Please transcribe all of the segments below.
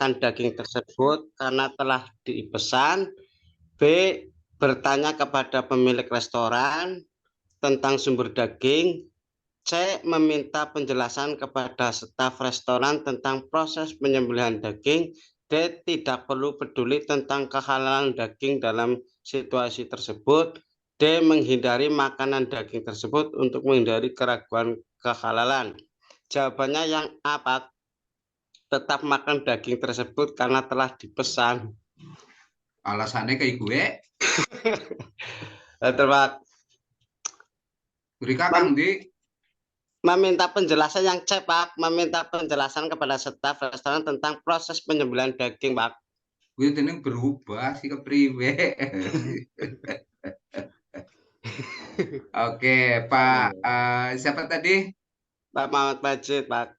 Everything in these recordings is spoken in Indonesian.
makan daging tersebut karena telah dipesan. B. Bertanya kepada pemilik restoran tentang sumber daging. C. Meminta penjelasan kepada staf restoran tentang proses penyembelihan daging. D. Tidak perlu peduli tentang kehalalan daging dalam situasi tersebut. D. Menghindari makanan daging tersebut untuk menghindari keraguan kehalalan. Jawabannya yang A, Pak. Tetap makan daging tersebut karena telah dipesan. Alasannya kayak gue. Betul, Pak. Berikan Kang Di. Meminta penjelasan yang C, Pak. Meminta penjelasan kepada staf restoran tentang proses penyembelihan daging, Pak. Gue tenang berubah sih ke priwe. Oke, Pak. Siapa tadi? Pak Muhammad Majid, Pak.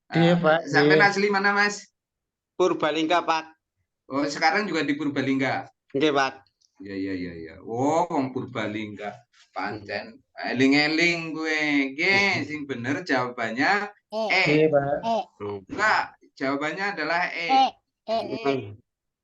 Iya, Pak. Sampai asli mana, Mas? Purbalingga, Pak. Oh, sekarang juga di Purbalingga. Oke, Pak. Iya. Oh, wong Purbalingga. Pancen eling-eling gue. Sing bener jawabannya E. Pak. Enggak, jawabannya adalah E.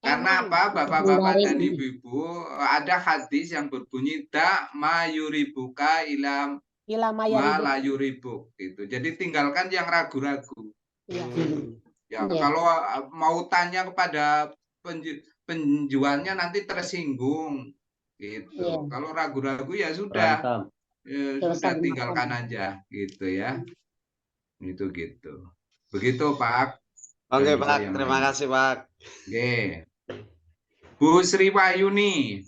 Karena apa, Bapak-bapak dan Ibu-ibu, ada hadis yang berbunyi dak mayuribuka ilam malayuribu gitu. Jadi tinggalkan yang ragu-ragu. Ya, kalau mau tanya kepada penjualnya nanti tersinggung gitu. Kalau ragu-ragu ya sudah. Sudah tinggalkan aja gitu ya. Itu gitu. Begitu, Pak. Oke, Pak. Terima kasih, Pak. Oke. Bu Sri Wahyuni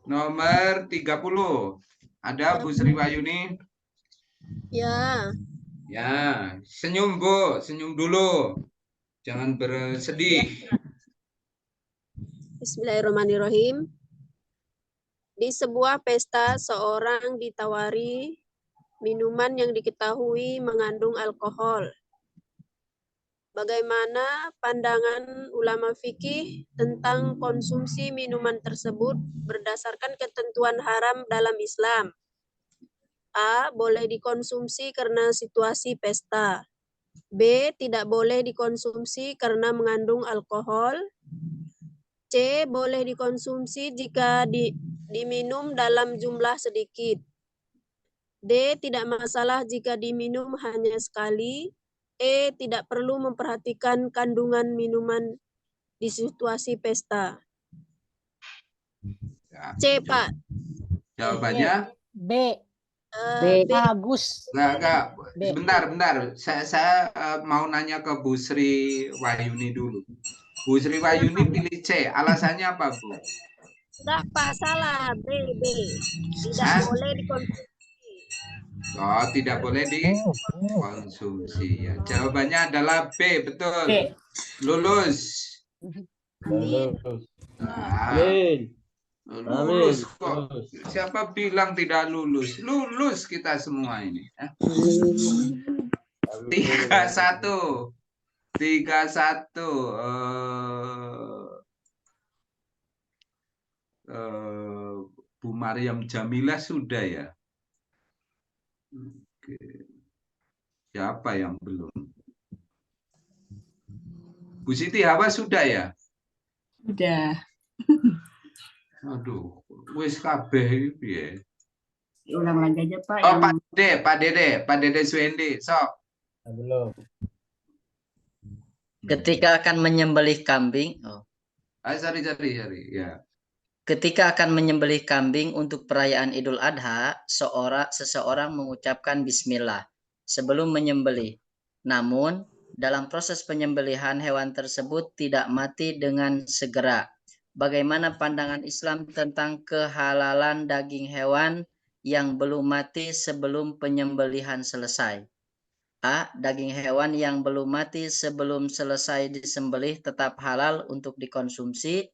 nomor 30. Ada Bu Sri Wahyuni? Ya. Ya, senyum Bu, senyum dulu. Jangan bersedih. Bismillahirrahmanirrahim. Di sebuah pesta, seorang ditawari minuman yang diketahui mengandung alkohol. Bagaimana pandangan ulama fikih tentang konsumsi minuman tersebut berdasarkan ketentuan haram dalam Islam? A. Boleh dikonsumsi karena situasi pesta. B. Tidak boleh dikonsumsi karena mengandung alkohol. C. Boleh dikonsumsi jika diminum dalam jumlah sedikit. D. Tidak masalah jika diminum hanya sekali. E. Tidak perlu memperhatikan kandungan minuman di situasi pesta. C, Pak. Jawabannya? B. Bagus. Enggak. Sebentar. Saya mau nanya ke Bu Sri Wahyuni dulu. Bu Sri Wahyuni pilih C. Alasannya apa, Bu? Enggak, Pak. Salah. B. Tidak boleh dikonsumsi. Oh, tidak boleh dikonsumsi ya. Jawabannya adalah B, betul. B. Lulus. Lulus kok. Siapa bilang tidak lulus? Lulus kita semua ini. 3-1. Bu Maryam Jamilah sudah ya. Oke. Siapa yang belum? Bu Siti Hawa sudah ya? Sudah. Aduh, wis kabeh iki ya. Ulang lagi aja, Pak. Oh, Pak Dede Suendi, sok. Belum. Ketika akan menyembelih kambing, Sorry, ya. Ketika akan menyembelih kambing untuk perayaan Idul Adha, seseorang mengucapkan bismillah sebelum menyembelih. Namun, dalam proses penyembelihan hewan tersebut tidak mati dengan segera. Bagaimana pandangan Islam tentang kehalalan daging hewan yang belum mati sebelum penyembelihan selesai? A. Daging hewan yang belum mati sebelum selesai disembelih tetap halal untuk dikonsumsi.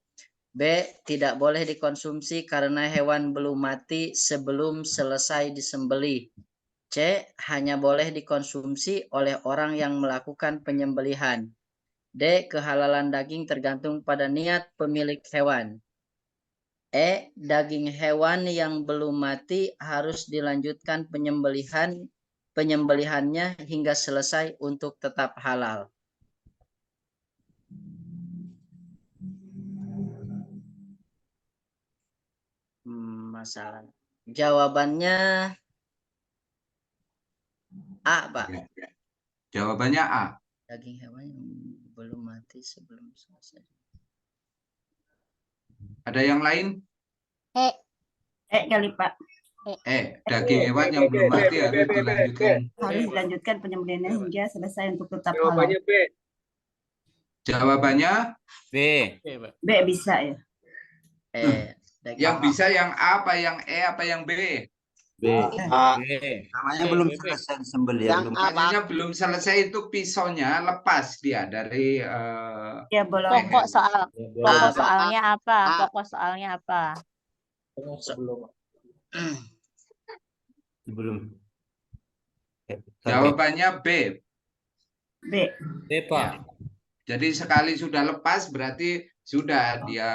B. Tidak boleh dikonsumsi karena hewan belum mati sebelum selesai disembelih. C. Hanya boleh dikonsumsi oleh orang yang melakukan penyembelihan. D. Kehalalan daging tergantung pada niat pemilik hewan. E. Daging hewan yang belum mati harus dilanjutkan penyembelihannya hingga selesai untuk tetap halal. permasalahan. Jawabannya A, Pak. Ya, ya. Jawabannya A. Daging hewan yang belum mati sebelum selesai. Ada yang lain? Kali Pak. Daging hewan yang belum mati harus dilanjutkan. Harus dilanjutkan penyembelihannya hingga selesai untuk tetap halal. Jawabannya B. Jawabannya B. B bisa ya. yang bisa yang A apa yang E apa yang B? B. Namanya belum selesai sembelihan. Makanya belum selesai itu pisaunya lepas dia dari Ya bolong. Pokok soalnya apa? Pokok soalnya apa? Sebelum. Jawabannya B. B. B, Pak. Jadi sekali sudah lepas berarti sudah dia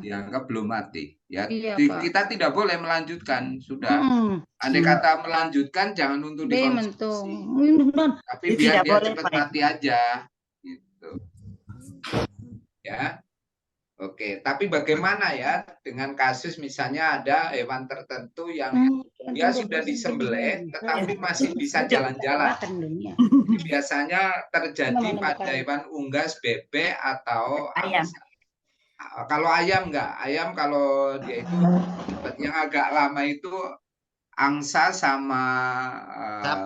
dianggap belum mati. Ya, Iya, kita tidak boleh melanjutkan. Sudah. Andai kata melanjutkan jangan untuk dikonsumsi. Tapi biar Tidak dia boleh, cepat Pak. mati aja. Gitu. Ya. Oke, tapi bagaimana ya dengan kasus misalnya ada hewan tertentu yang dia sudah disembelih tetapi masih bisa jalan-jalan. Ini biasanya terjadi pada hewan unggas, bebek atau Ayam. Kalau ayam enggak, ayam kalau dia itu yang agak lama itu angsa sama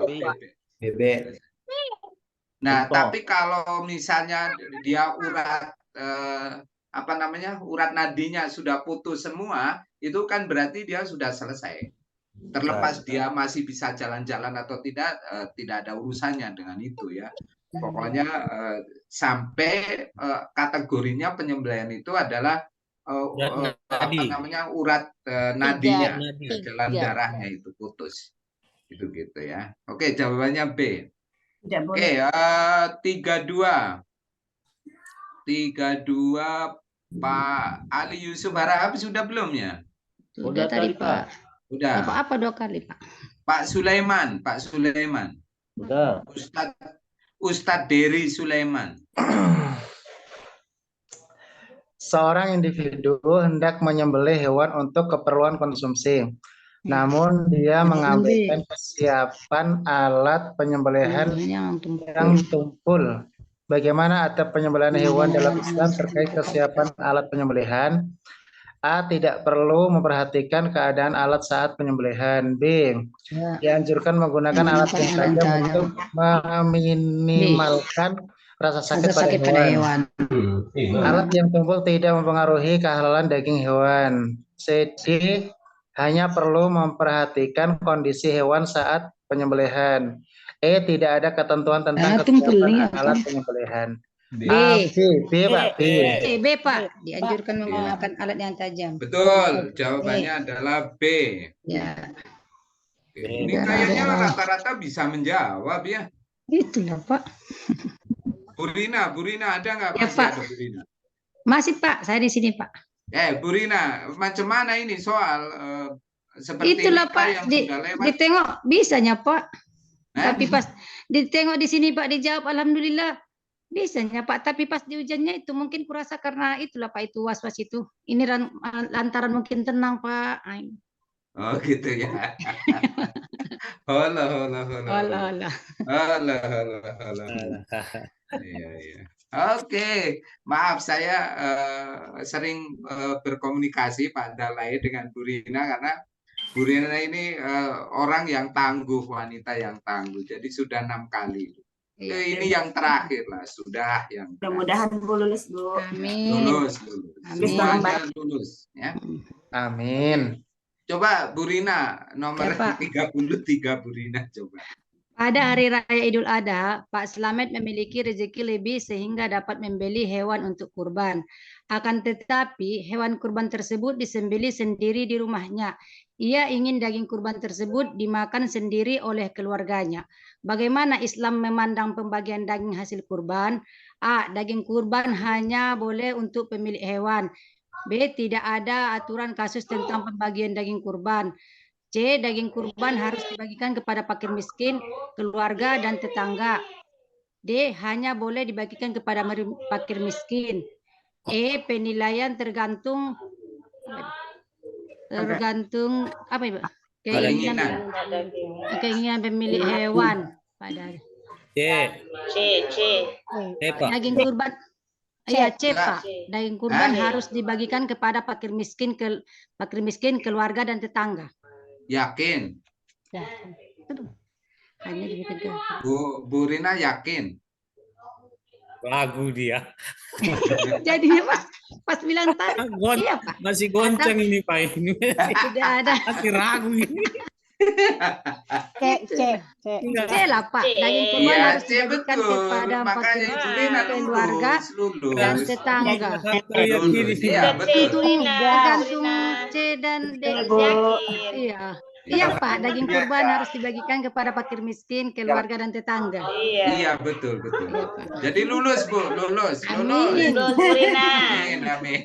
bebek. Bebek. Nah, tapi kalau misalnya dia urat urat nadinya sudah putus semua, itu kan berarti dia sudah selesai. Terlepas dia masih bisa jalan-jalan atau tidak, tidak ada urusannya dengan itu ya. Pokoknya sampai kategorinya penyembelihan itu adalah urat nadinya, jalan darahnya itu putus. Itu gitu ya. Oke, jawabannya B. Oke, 3-2. 3-2 Pak Ali Yusuf Harahap sudah belum ya? Sudah tadi Pak. Udah. Apa 2 kali Pak? Pak Sulaiman. Udah. Ustadz Dery Sulaiman. Seorang individu hendak menyembelih hewan untuk keperluan konsumsi. Namun dia mengabaikan kesiapan alat penyembelihan yang tumpul. Bagaimana adab penyembelihan hewan dalam Islam terkait kesiapan alat penyembelihan? A. Tidak perlu memperhatikan keadaan alat saat penyembelihan. B. Dianjurkan menggunakan alat yang tajam untuk meminimalkan rasa sakit pada hewan. Alat yang tumpul tidak mempengaruhi kehalalan daging hewan. C. D. Hanya perlu memperhatikan kondisi hewan saat penyembelihan. E. Tidak ada ketentuan tentang kesiapan alat penyembelihan. B. Pak. B Pak. Dianjurkan menggunakan alat yang tajam. Betul. Jawabannya adalah B. Ya. Ini kayaknya rata-rata bisa menjawab ya. Itulah Pak. Burina ada nggak? Ya, Pak. Burina? Masih Pak. Saya di sini Pak. Burina, macam mana ini soal seperti itulah kita Pak. yang sudah lewat? Ditengok bisanya Pak. Tapi pas ditengok di sini Pak dijawab alhamdulillah bisanya Pak. Tapi pas di ujiannya itu mungkin kurasa karena itulah Pak itu was-was itu. Ini lantaran mungkin tenang Pak. Oh gitu ya. Hola. Iya. Oke, maaf saya sering berkomunikasi Pak Dalai dengan Bu Rina karena Bu Rina ini orang yang tangguh, wanita yang tangguh. Jadi sudah 6 kali. Ini yang terakhir lah, sudah yang. Mudah-mudahan Bu lulus Bu. Amin. Lulus. Semuanya lulus ya. Amin. Coba Bu Rina nomor 33 Bu Rina coba. Pada hari raya Idul Adha, Pak Slamet memiliki rezeki lebih sehingga dapat membeli hewan untuk kurban. Akan tetapi, hewan kurban tersebut disembelih sendiri di rumahnya. Ia ingin daging kurban tersebut dimakan sendiri oleh keluarganya. Bagaimana Islam memandang pembagian daging hasil kurban? A. Daging kurban hanya boleh untuk pemilik hewan. B. Tidak ada aturan kasus tentang pembagian daging kurban. C. Daging kurban harus dibagikan kepada fakir miskin, keluarga, dan tetangga. D. Hanya boleh dibagikan kepada fakir miskin. E. Penilaian tergantung tergantung apa Ibu? Keinginan. Keinginan pemilik hewan. Pada C. Pak. daging kurban. Iya, C, Pak. Daging kurban harus dibagikan kepada fakir miskin, keluarga dan tetangga. Yakin? Ya. Hanya dibikin ke. Bu Rina yakin? Ragu dia. Jadinya pas bilang tadi. Iya, Pak. Masih goncang ini Pak ini. Tidak ada. Masih ragu ini. C lah Pak. Daging kurban harus dibagikan kepada fakir miskin, keluarga dan tetangga. Iya, betul. Tergantung C dan D. Iya. Iya Pak, daging kurban harus dibagikan kepada fakir miskin, keluarga dan tetangga. Iya, betul. Jadi lulus Bu, lulus. Amin. Amin.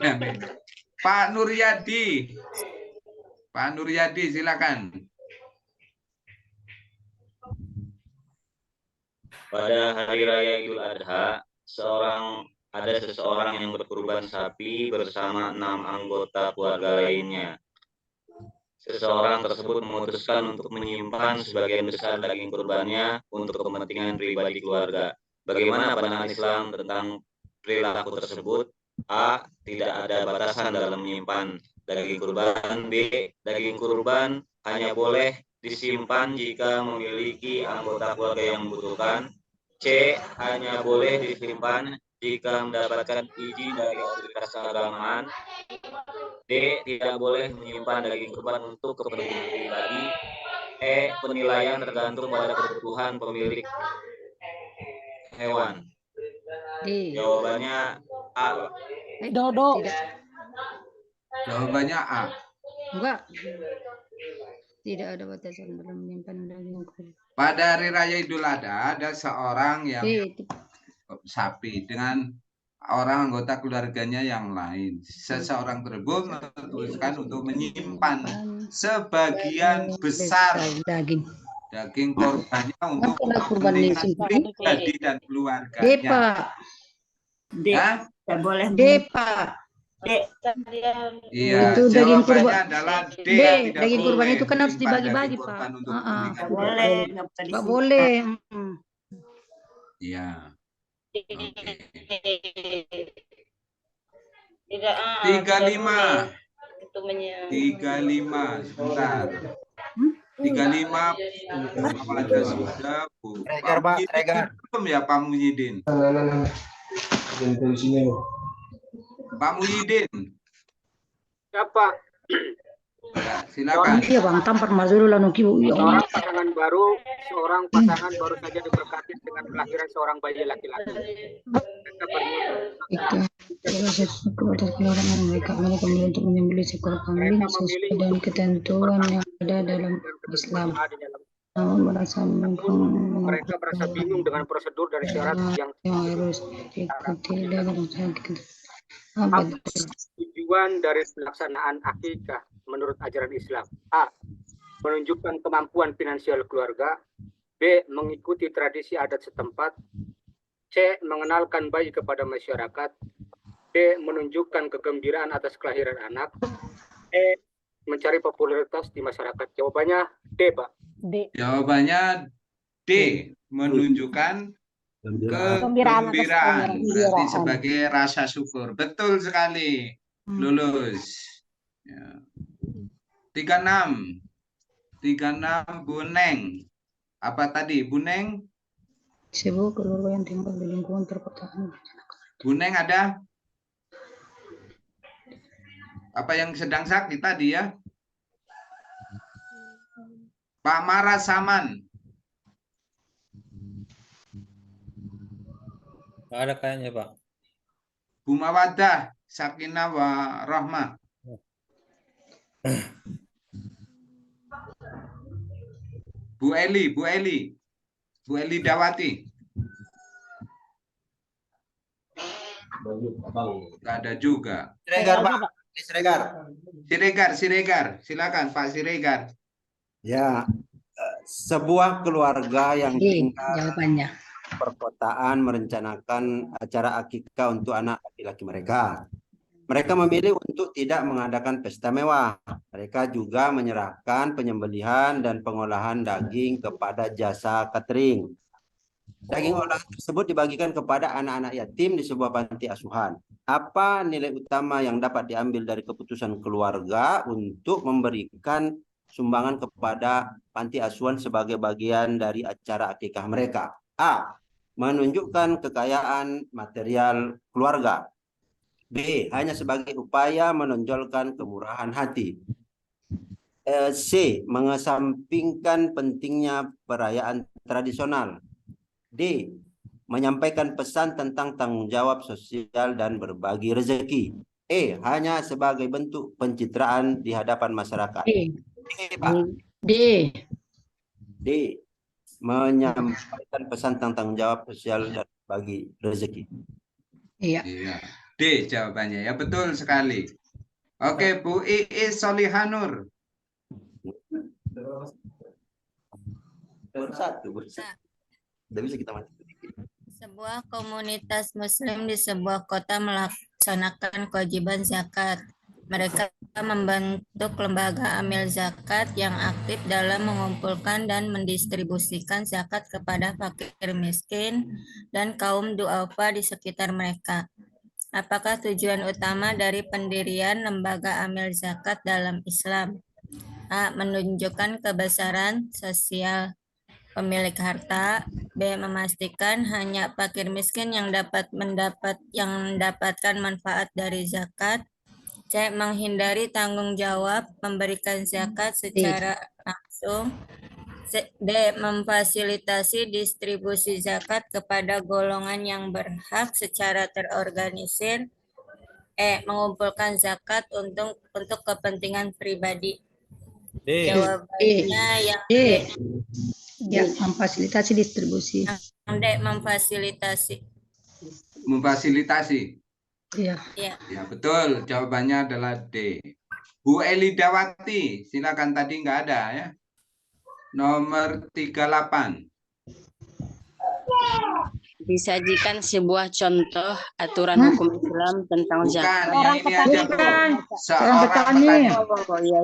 Pak Nuryadi. Pak Nuryadi, silakan. Pada hari raya Idul Adha, ada seseorang yang berkurban sapi bersama 6 anggota keluarga lainnya. Seseorang tersebut memutuskan untuk menyimpan sebagian besar daging kurbannya untuk kepentingan pribadi keluarga. Bagaimana pandangan Islam tentang perilaku tersebut? A. Tidak ada batasan dalam menyimpan daging kurban. B. Daging kurban hanya boleh disimpan jika memiliki anggota keluarga yang membutuhkan. C. Hanya boleh disimpan jika mendapatkan izin dari otoritas keagamaan. D. Tidak boleh menyimpan daging kurban untuk kepentingan pribadi. E. Penilaian tergantung pada kebutuhan pemilik hewan. D. Jawabannya A. Dodo. Jawabannya A. Enggak. Tidak ada batasan dalam menyimpan daging kurban. Pada hari raya Idul Adha ada seorang yang sapi dengan orang anggota keluarganya yang lain. Seseorang tersebut memutuskan untuk menyimpan sebagian besar daging korbannya untuk kepentingan pribadi dan keluarganya. D, Pak. D. Tidak boleh. D, Pak. D. Iya, itu daging kurban adalah D. Daging kurban itu kan harus dibagi-bagi, Pak. Nggak boleh. Nggak boleh. Iya. Tidak. 35. 35 sebentar. 35 ada sudah Bu. Belum ya Pak Muhyiddin? Pak Muhyiddin. Siapa? Ya, silakan. Iya Bang, tampar mazuru lanu kibu. Seorang pasangan baru saja diberkati dengan kelahiran seorang bayi laki-laki. Mereka memilih untuk menyembelih seekor kambing sesuai dengan ketentuan yang ada dalam Islam. Namun mereka merasa bingung dengan prosedur dan syarat yang harus diikuti dalam tujuan dari pelaksanaan akikah menurut ajaran Islam. A. Menunjukkan kemampuan finansial keluarga. B. Mengikuti tradisi adat setempat. C. Mengenalkan bayi kepada masyarakat. D. Menunjukkan kegembiraan atas kelahiran anak. E. Mencari popularitas di masyarakat. Jawabannya D, Pak. D. Jawabannya D. Menunjukkan kegembiraan. Berarti sebagai rasa syukur. Betul sekali. Lulus. Ya. 36 Bu Neng. Apa tadi Bu Neng? Sebuah keluarga yang tinggal di lingkungan perkotaan. Bu Neng ada? Apa yang sedang sakit tadi ya? Pak Mara Saman. Nggak ada kayaknya Pak. Bu Mawadah Sakinah Warahmah. Bu Eli Dawati. Nggak ada juga. Siregar, Pak. Siregar. Silakan Pak Siregar. Ya, sebuah keluarga yang tinggal Jawabannya. perkotaan merencanakan acara akikah untuk anak laki-laki mereka. Mereka memilih untuk tidak mengadakan pesta mewah. Mereka juga menyerahkan penyembelihan dan pengolahan daging kepada jasa catering. Daging olahan tersebut dibagikan kepada anak-anak yatim di sebuah panti asuhan. Apa nilai utama yang dapat diambil dari keputusan keluarga untuk memberikan sumbangan kepada panti asuhan sebagai bagian dari acara akikah mereka? A. Menunjukkan kekayaan material keluarga. B. Hanya sebagai upaya menonjolkan kemurahan hati. C. Mengesampingkan pentingnya perayaan tradisional. D. Menyampaikan pesan tentang tanggung jawab sosial dan berbagi rezeki. E. Hanya sebagai bentuk pencitraan di hadapan masyarakat. D. Pak. D. D. Menyampaikan pesan tentang tanggung jawab sosial dan berbagi rezeki. Iya. D jawabannya ya, betul sekali. Oke, Bu Iis Solihanur. Satu. Udah bisa kita mati. Sebuah komunitas muslim di sebuah kota melaksanakan kewajiban zakat. Mereka membentuk lembaga amil zakat yang aktif dalam mengumpulkan dan mendistribusikan zakat kepada fakir miskin dan kaum duafa di sekitar mereka. Apakah tujuan utama dari pendirian lembaga amil zakat dalam Islam? A. Menunjukkan kebesaran sosial pemilik harta. B. Memastikan hanya fakir miskin yang mendapatkan manfaat dari zakat. C. Menghindari tanggung jawab memberikan zakat secara langsung. D. Memfasilitasi distribusi zakat kepada golongan yang berhak secara terorganisir. E. Mengumpulkan zakat untuk kepentingan pribadi. D. Jawabannya yang D. Ya, memfasilitasi distribusi. Yang D. Memfasilitasi. Memfasilitasi. Iya. Ya, betul. Jawabannya adalah D. Bu Elidawati, silakan, tadi nggak ada ya. Nomor 38. Disajikan sebuah contoh aturan hukum Islam tentang zakat. Bukan, yang ini aja, Bu. Seorang petani. Oh, iya.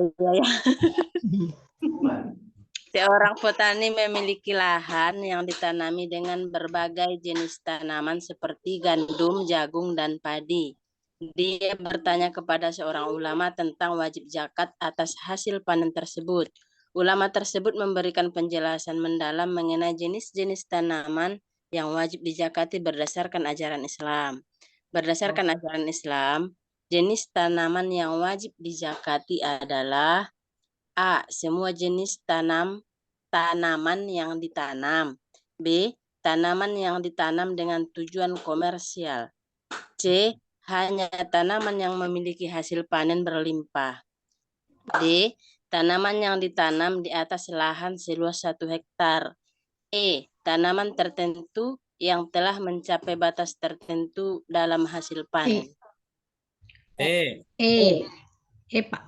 Seorang petani memiliki lahan yang ditanami dengan berbagai jenis tanaman seperti gandum, jagung, dan padi. Dia bertanya kepada seorang ulama tentang wajib zakat atas hasil panen tersebut. Ulama tersebut memberikan penjelasan mendalam mengenai jenis-jenis tanaman yang wajib dizakati berdasarkan ajaran Islam. Berdasarkan ajaran Islam, jenis tanaman yang wajib dizakati adalah A. Semua jenis tanaman yang ditanam. B. Tanaman yang ditanam dengan tujuan komersial. C. Hanya tanaman yang memiliki hasil panen berlimpah. D. Tanaman yang ditanam di atas lahan seluas 1 hektar. E. Tanaman tertentu yang telah mencapai batas tertentu dalam hasil panen. Pak.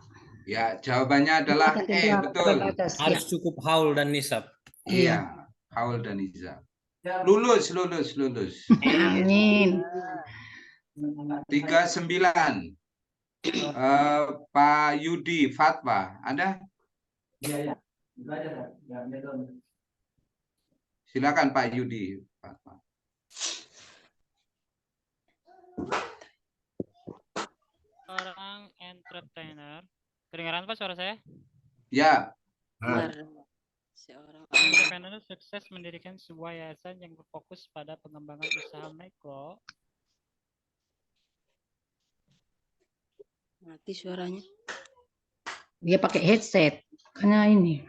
Ya, jawabannya adalah E, betul. Harus cukup haul dan nisab. Iya, haul dan nisab. Lulus. Amin. 39. Pak Yudi Fatwa, ada? Silakan Pak Yudi Fatwa. Seorang entrepreneur. Kedengaran Pak suara saya? Ya. Seorang entrepreneur sukses mendirikan sebuah yayasan yang berfokus pada pengembangan usaha mikro. Mati suaranya. Dia pakai headset. Karena ini.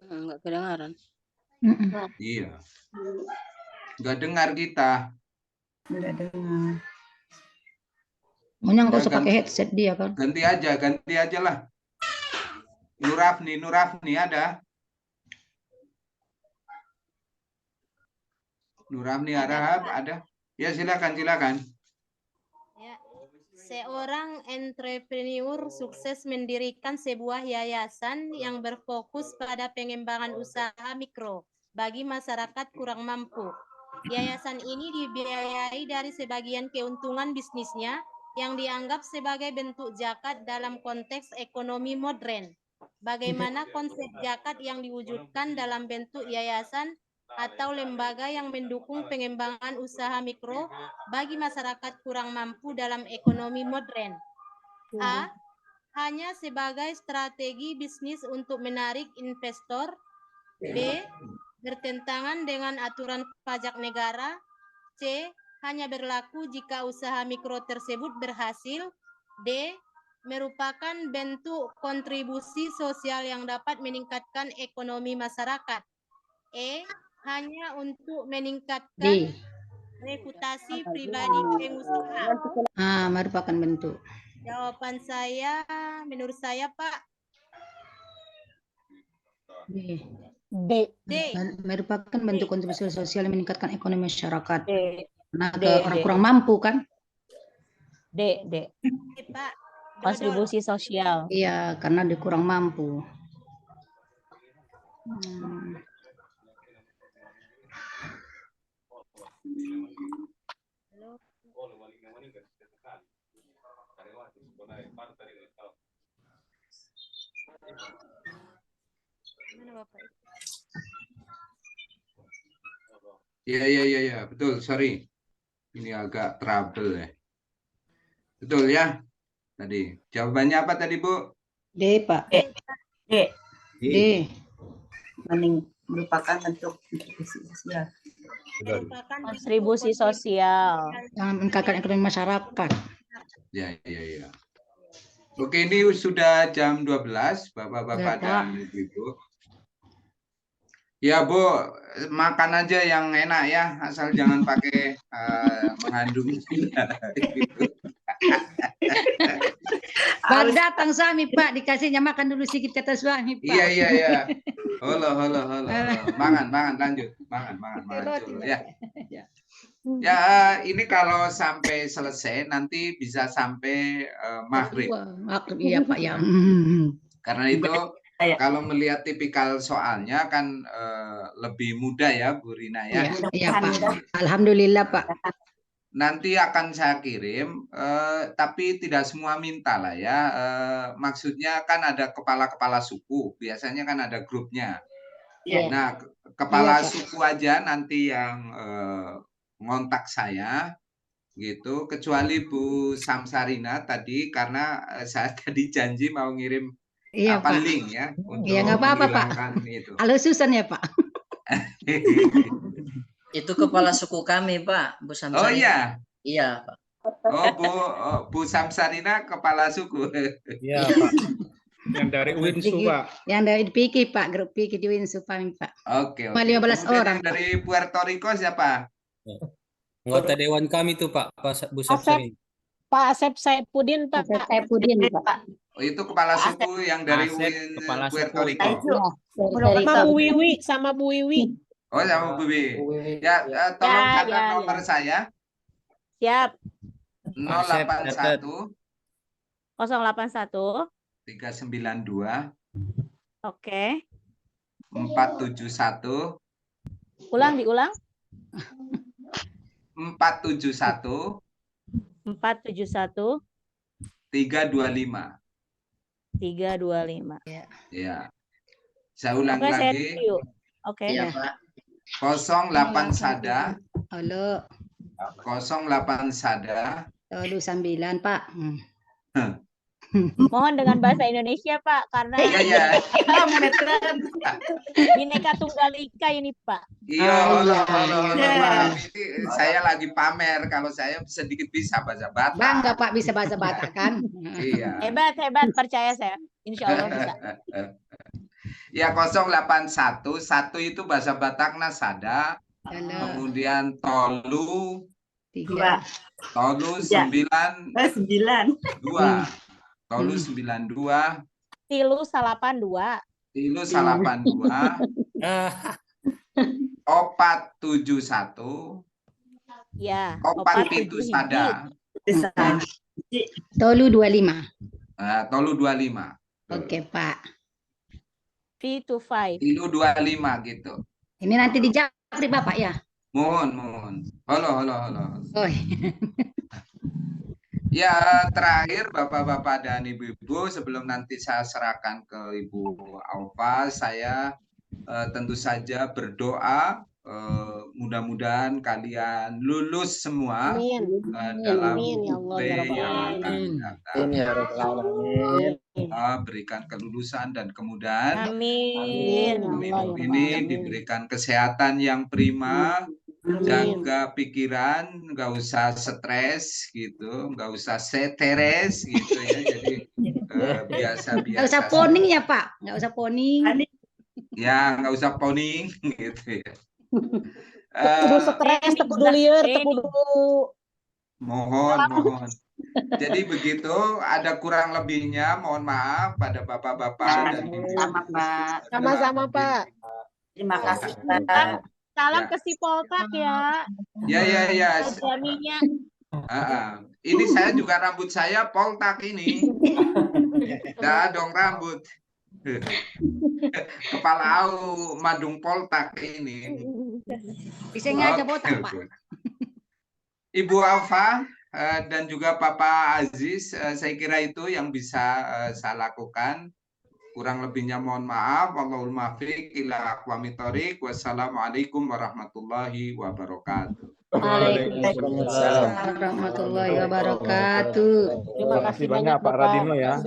Enggak kedengaran. Iya. Enggak dengar kita. Enggak dengar. Maunya nggak usah pakai headset dia kan. Ganti aja lah. Nurafni ada? Nurafni Arab ada? Ya, silakan. Ya. Seorang entrepreneur sukses mendirikan sebuah yayasan yang berfokus pada pengembangan usaha mikro bagi masyarakat kurang mampu. Yayasan ini dibiayai dari sebagian keuntungan bisnisnya yang dianggap sebagai bentuk zakat dalam konteks ekonomi modern. Bagaimana konsep zakat yang diwujudkan dalam bentuk yayasan atau lembaga yang mendukung pengembangan usaha mikro bagi masyarakat kurang mampu dalam ekonomi modern. A. Hanya sebagai strategi bisnis untuk menarik investor. B. Bertentangan dengan aturan pajak negara. C. Hanya berlaku jika usaha mikro tersebut berhasil. D. Merupakan bentuk kontribusi sosial yang dapat meningkatkan ekonomi masyarakat. E. Hanya untuk meningkatkan reputasi pribadi pengusaha. Merupakan bentuk. Jawaban saya, menurut saya, Pak. D. D. Merupakan bentuk kontribusi sosial yang meningkatkan ekonomi masyarakat. Karena D. orang kurang mampu kan? D. Pak. Kontribusi sosial. Iya, karena dia kurang mampu. Iya, betul. Sorry, ini agak trouble ya. Betul ya. Tadi jawabannya apa tadi, Bu? D, Pak. D. Merupakan bentuk kontribusi sosial. Kontribusi sosial. Yang meningkatkan ekonomi masyarakat. Ya. Oke, ini sudah jam 12, Bapak-bapak dan Ibu. Ya, Bu, makan aja yang enak ya, asal jangan pakai mengandung gitu. Baru datang suami, Pak, dikasihnya makan dulu sedikit kata suami, Pak. Iya. Halo. Mangan, lanjut. Mangan dulu ya. Ya, ini kalau sampai selesai nanti bisa sampai maghrib. Maghrib, iya, Pak ya. Karena itu kalau melihat tipikal soalnya kan lebih mudah ya, Bu Rina ya. Iya, Pak. Alhamdulillah, Pak. Nanti akan saya kirim, tapi tidak semua minta lah ya. Maksudnya kan ada kepala-kepala suku, biasanya kan ada grupnya. Nah, kepala suku aja nanti yang ngontak saya, gitu. Kecuali Bu Samsarina tadi, karena saya tadi janji mau ngirim link ya. Iya, nggak apa-apa, Pak. Halo Susan ya, Pak. Itu kepala suku kami, Pak, Bu Samsarina. Oh iya? Iya, Pak. Oh, Bu Samsarina kepala suku. Iya, Pak. Yang dari Winsu, Pak. Yang dari Piki, Pak. Grup Piki di Winsu, Pak. Oke. 15 orang. Yang dari Puerto Rico siapa? Anggota Dewan kami tuh, Pak. Bu Samsarina. Pak Asep Saipudin, Pak. Pak. Oh, itu kepala suku yang dari Puerto Rico. Sama Bu Wiwi, sama Bu Wiwi. Oh, sama Bu Wiwi. Ya, tolong catat nomor saya. Siap. 081 081 392. Oke. 471. Diulang. 471 325. Ya. Saya ulang lagi. Oke. Iya, Pak. 08 sada. Halo. 08 sada. Halo 9, Pak. Mohon dengan bahasa Indonesia, Pak, karena Iya. Bhinneka Tunggal Ika ini, Pak. Iya, halo. Ini saya lagi pamer kalau saya sedikit bisa bahasa Batak. Bangga, Pak, bisa bahasa Batak kan? Iya. Hebat, percaya saya. Insya Allah bisa. Ya, 081, 1 itu bahasa Batakna sada. Kemudian tolu 3. Tolu 9. 2. Tolu 92. Tilu 82. Tilu 82. 471. Ya. 4 sada. Tolu 25. Tolu 25. Oke, Pak. 3 to 5. Tilu 25 gitu. Ini nanti dijawab, Bapak ya? Mohon. Halo. Oh. Ya, terakhir Bapak-Bapak dan Ibu-Ibu, sebelum nanti saya serahkan ke Ibu Aufa, saya tentu saja berdoa mudah-mudahan kalian lulus semua dalam UP yang akan datang. Berikan kelulusan dan kemudahan. Ibu ini diberikan kesehatan yang prima. Jaga pikiran, nggak usah stres gitu, nggak usah stres gitu ya. Jadi biasa-biasa. Nggak usah poning ya Pak, nggak usah poning. Ya, nggak usah poning gitu ya. Kudu stres, kudu liar, kudu. Mohon. Jadi begitu, ada kurang lebihnya, mohon maaf pada bapak-bapak dan ibu. Sama-sama Pak. Terima kasih Pak. Salam ke si Poltak ya. Ya. Suaminya. Ini saya juga rambut saya Poltak ini. Dah dong rambut. Kepala au Madung Poltak ini. Bisa aja botak Pak. Ibu Aufa dan juga Papa Aziz, saya kira itu yang bisa saya lakukan. Kurang lebihnya mohon maaf. Wallahul muwaffiq ila aqwamit thoriq. Wassalamualaikum warahmatullahi wabarakatuh. Waalaikumsalam warahmatullahi wabarakatuh. Terima kasih banyak Pak Radino ya.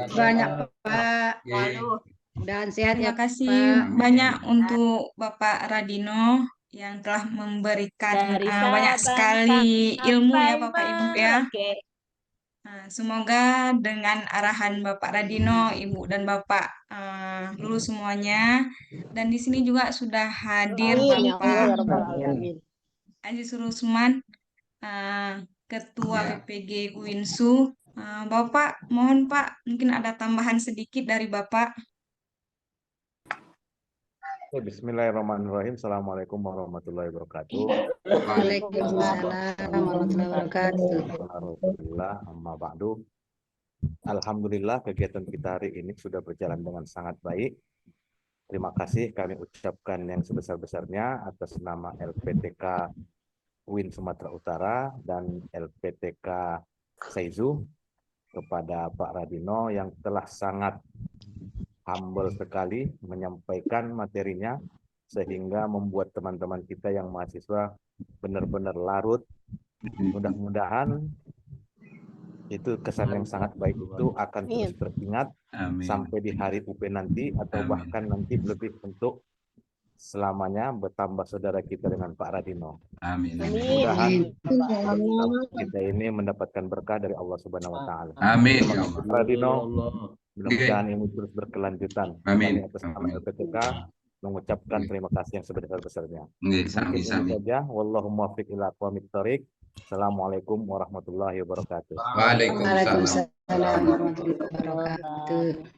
Banyak Pak. Dan sehat ya. Terima kasih banyak untuk Bapak Radino yang telah memberikan banyak sekali ilmu ya Bapak Ibu ya. Nah, semoga dengan arahan Bapak Radino, Ibu dan Bapak lulus semuanya. Dan di sini juga sudah hadir Bapak Aziz Rusman, Ketua PPG UINSU. Bapak, mohon Pak, mungkin ada tambahan sedikit dari Bapak. Bismillahirrahmanirrahim. Assalamualaikum warahmatullahi wabarakatuh. Waalaikumsalam warahmatullahi wabarakatuh. Alhamdulillah, amma ba'du. Alhamdulillah kegiatan kita hari ini sudah berjalan dengan sangat baik. Terima kasih kami ucapkan yang sebesar-besarnya atas nama LPTK UIN Sumatera Utara dan LPTK Saizu kepada Pak Radino yang telah sangat humble sekali menyampaikan materinya sehingga membuat teman-teman kita yang mahasiswa benar-benar larut. Mudah-mudahan itu kesan yang sangat baik itu akan terus teringat sampai di hari UP nanti atau bahkan nanti lebih untuk selamanya bertambah saudara kita dengan Pak Radino. Mudah-mudahan kita ini mendapatkan berkah dari Allah Subhanahu wa taala. Amin. Pak Radino, mudah-mudahan ini terus berkelanjutan. Amin. Atas nama LPTK mengucapkan terima kasih yang sebesar-besarnya. Sami. saja. Wallahu muwaffiq ila aqwamit thoriq. Assalamualaikum warahmatullahi wabarakatuh. Waalaikumsalam warahmatullahi wabarakatuh.